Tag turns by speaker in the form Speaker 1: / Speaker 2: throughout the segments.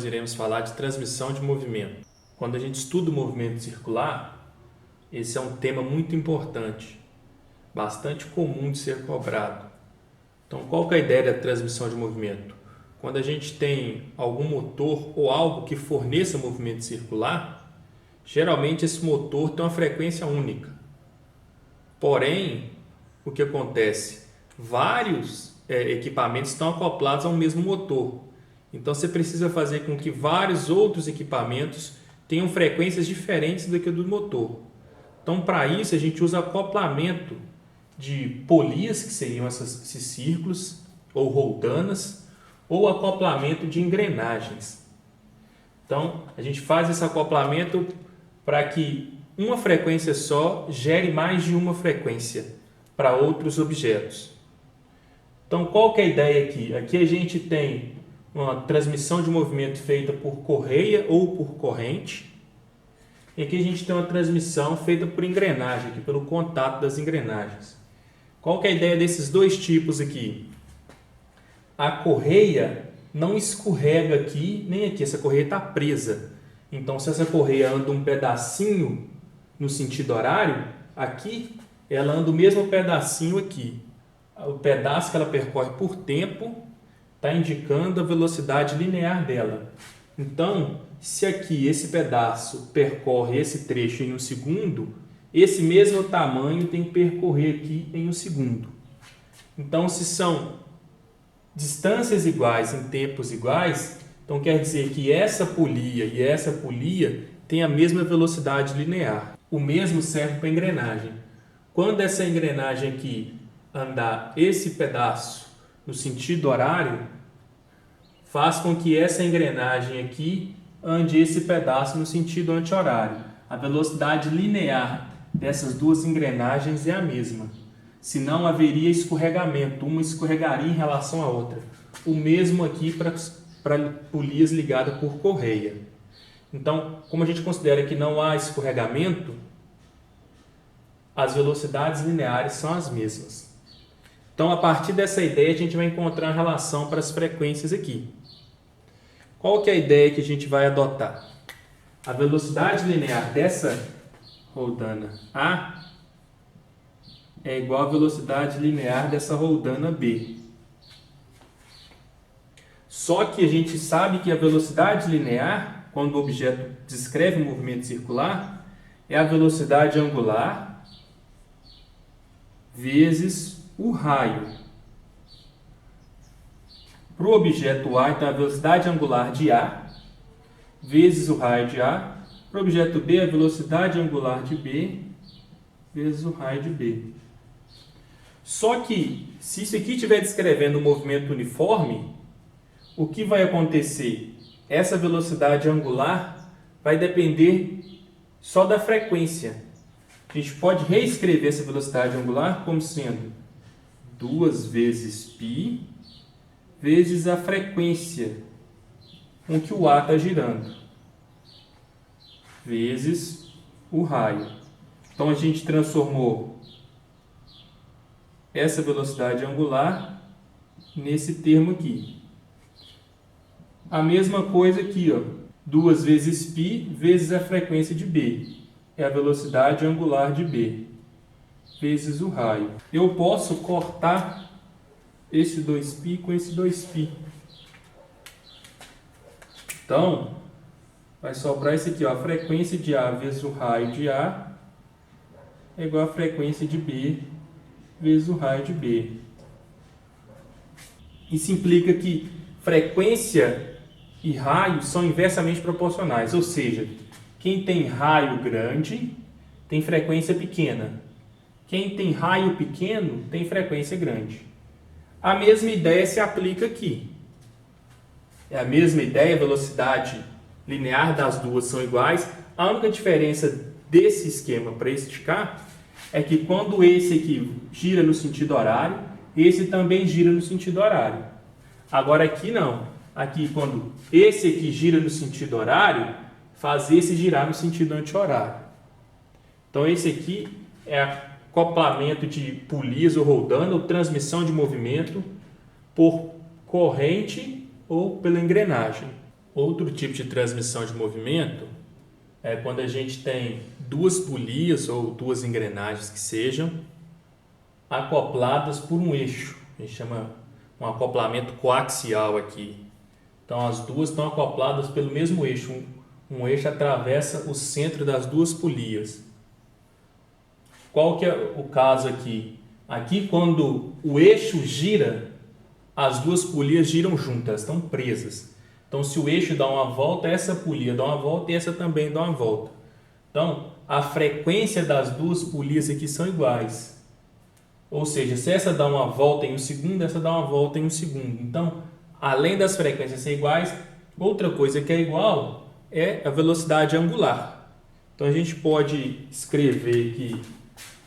Speaker 1: nós iremos falar de transmissão de movimento. Quando a gente estuda o movimento circular, esse é um tema muito importante, bastante comum de ser cobrado. Então, qual que é a ideia da transmissão de movimento? Quando a gente tem algum motor ou algo que forneça movimento circular, geralmente esse motor tem uma frequência única. Porém, o que acontece? Vários equipamentos estão acoplados ao mesmo motor. Então, você precisa fazer com que vários outros equipamentos tenham frequências diferentes do que do motor. Então, para isso, a gente usa acoplamento de polias, que seriam esses círculos, ou roldanas, ou acoplamento de engrenagens. Então, a gente faz esse acoplamento para que uma frequência só gere mais de uma frequência para outros objetos. Então, qual que é a ideia aqui? Aqui a gente tem uma transmissão de movimento feita por correia ou por corrente. E aqui a gente tem uma transmissão feita por engrenagem, aqui, pelo contato das engrenagens. Qual que é a ideia desses dois tipos aqui? A correia não escorrega aqui nem aqui, essa correia está presa. Então, se essa correia anda um pedacinho no sentido horário, aqui ela anda o mesmo pedacinho aqui. O pedaço que ela percorre por tempo está indicando a velocidade linear dela. Então, se aqui esse pedaço percorre esse trecho em um segundo, esse mesmo tamanho tem que percorrer aqui em um segundo. Então, se são distâncias iguais em tempos iguais, então quer dizer que essa polia e essa polia têm a mesma velocidade linear. O mesmo serve para a engrenagem. Quando essa engrenagem aqui andar esse pedaço no sentido horário, faz com que essa engrenagem aqui ande esse pedaço no sentido anti-horário. A velocidade linear dessas duas engrenagens é a mesma. Senão haveria escorregamento, uma escorregaria em relação à outra. O mesmo aqui para polias ligadas por correia. Então, como a gente considera que não há escorregamento, as velocidades lineares são as mesmas. Então, a partir dessa ideia, a gente vai encontrar uma relação para as frequências aqui. Qual que é a ideia que a gente vai adotar? A velocidade linear dessa roldana A é igual à velocidade linear dessa roldana B. Só que a gente sabe que a velocidade linear, quando o objeto descreve um movimento circular, é a velocidade angular vezes o raio. Para o objeto A, então, a velocidade angular de A vezes o raio de A. Para o objeto B, a velocidade angular de B vezes o raio de B. Só que, se isso aqui estiver descrevendo um movimento uniforme, o que vai acontecer? Essa velocidade angular vai depender só da frequência. A gente pode reescrever essa velocidade angular como sendo 2 vezes π vezes a frequência com que o A está girando, vezes o raio. Então, a gente transformou essa velocidade angular nesse termo aqui. A mesma coisa aqui, ó, 2 vezes π vezes a frequência de B. É a velocidade angular de B, vezes o raio. Eu posso cortar esse 2π com esse 2π. Então, vai sobrar isso aqui, ó, a frequência de A vezes o raio de A é igual à frequência de B vezes o raio de B. Isso implica que frequência e raio são inversamente proporcionais, ou seja, quem tem raio grande tem frequência pequena. Quem tem raio pequeno tem frequência grande. A mesma ideia se aplica aqui. É a mesma ideia, a velocidade linear das duas são iguais. A única diferença desse esquema para este de cá é que quando esse aqui gira no sentido horário, esse também gira no sentido horário. Agora aqui não. Aqui quando esse aqui gira no sentido horário, faz esse girar no sentido anti-horário. Então esse aqui é acoplamento de polias ou roldana, ou transmissão de movimento por corrente ou pela engrenagem. Outro tipo de transmissão de movimento é quando a gente tem duas polias ou duas engrenagens que sejam acopladas por um eixo. A gente chama um acoplamento coaxial aqui. Então as duas estão acopladas pelo mesmo eixo. Um eixo atravessa o centro das duas polias. Qual que é o caso aqui? Aqui, quando o eixo gira, as duas polias giram juntas, elas estão presas. Então, se o eixo dá uma volta, essa polia dá uma volta e essa também dá uma volta. Então, a frequência das duas polias aqui são iguais. Ou seja, se essa dá uma volta em um segundo, essa dá uma volta em um segundo. Então, além das frequências serem iguais, outra coisa que é igual é a velocidade angular. Então, a gente pode escrever que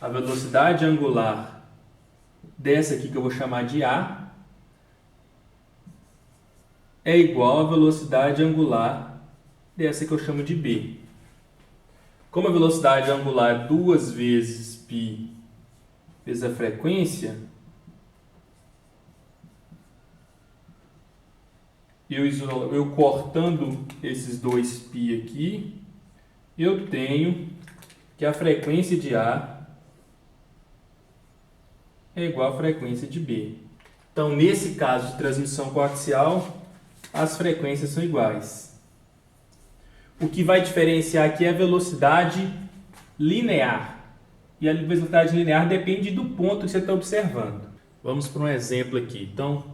Speaker 1: a velocidade angular dessa aqui que eu vou chamar de A é igual à velocidade angular dessa que eu chamo de B. Como a velocidade angular é 2 vezes π vezes a frequência, eu cortando esses 2π aqui, eu tenho que a frequência de A é igual à frequência de B. Então, nesse caso de transmissão coaxial, as frequências são iguais. O que vai diferenciar aqui é a velocidade linear. E a velocidade linear depende do ponto que você está observando. Vamos para um exemplo aqui. Então,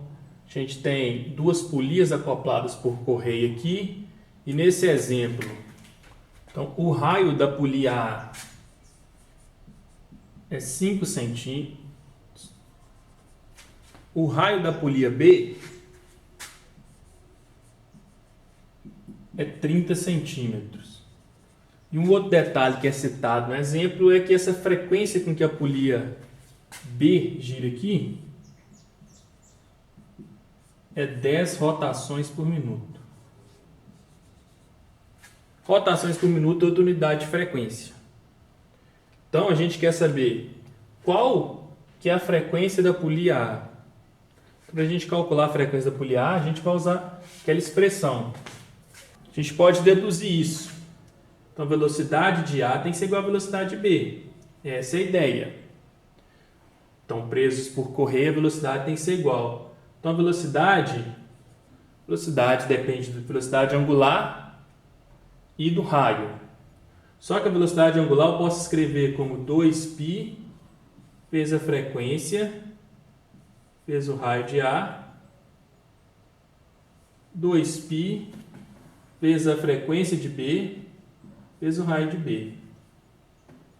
Speaker 1: a gente tem duas polias acopladas por correia aqui. E nesse exemplo, então, o raio da polia A é 5 centímetros. O raio da polia B é 30 centímetros. E um outro detalhe que é citado no exemplo é que essa frequência com que a polia B gira aqui é 10 rotações por minuto. Rotações por minuto é outra unidade de frequência. Então a gente quer saber qual que é a frequência da polia A. Para a gente calcular a frequência da polia A, a gente vai usar aquela expressão. A gente pode deduzir isso. Então, a velocidade de A tem que ser igual à velocidade de B. Essa é a ideia. Então, presos por correia, a velocidade tem que ser igual. Então, a velocidade depende da velocidade angular e do raio. Só que a velocidade angular eu posso escrever como 2π vezes a frequência vezes o raio de A, 2π vezes a frequência de B vezes o raio de B.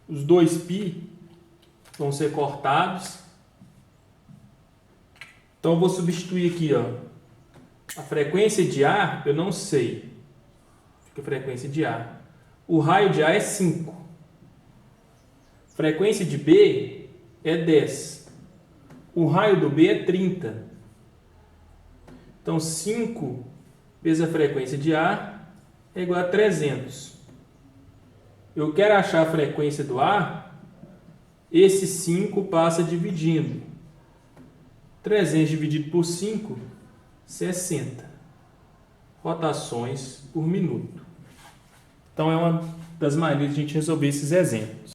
Speaker 1: Os 2π vão ser cortados. Então, eu vou substituir aqui, ó, a frequência de A, eu não sei. Fica a frequência de A. O raio de A é 5. Frequência de B é 10. O raio do B é 30. Então, 5 vezes a frequência de A é igual a 300. Eu quero achar a frequência do A, esse 5 passa dividindo. 300 dividido por 5, 60 rotações por minuto. Então, é uma das maneiras de a gente resolver esses exemplos.